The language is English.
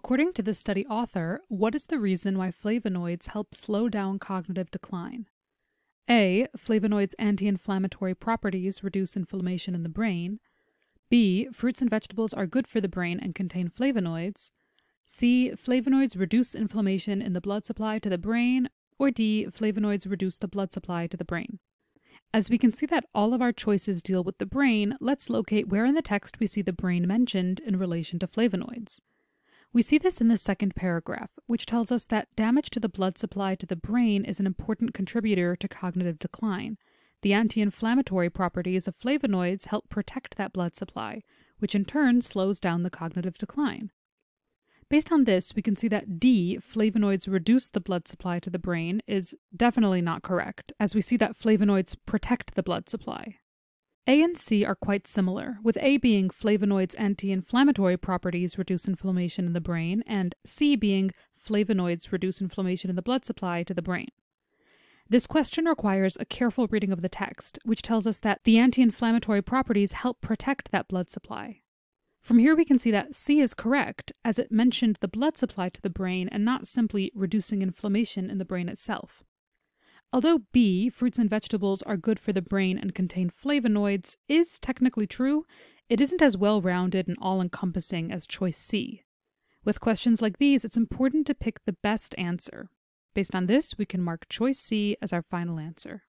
According to the study author, what is the reason why flavonoids help slow down cognitive decline? A. Flavonoids' anti-inflammatory properties reduce inflammation in the brain. B. Fruits and vegetables are good for the brain and contain flavonoids. C. Flavonoids reduce inflammation in the blood supply to the brain. Or D. Flavonoids reduce the blood supply to the brain. As we can see that all of our choices deal with the brain, let's locate where in the text we see the brain mentioned in relation to flavonoids. We see this in the second paragraph, which tells us that damage to the blood supply to the brain is an important contributor to cognitive decline. The anti-inflammatory properties of flavonoids help protect that blood supply, which in turn slows down the cognitive decline. Based on this, we can see that D, flavonoids reduce the blood supply to the brain, is definitely not correct, as we see that flavonoids protect the blood supply. A and C are quite similar, with A being flavonoids' anti-inflammatory properties reduce inflammation in the brain, and C being flavonoids reduce inflammation in the blood supply to the brain. This question requires a careful reading of the text, which tells us that the anti-inflammatory properties help protect that blood supply. From here we can see that C is correct, as it mentioned the blood supply to the brain and not simply reducing inflammation in the brain itself. Although B, fruits and vegetables are good for the brain and contain flavonoids, is technically true, it isn't as well-rounded and all-encompassing as choice C. With questions like these, it's important to pick the best answer. Based on this, we can mark choice C as our final answer.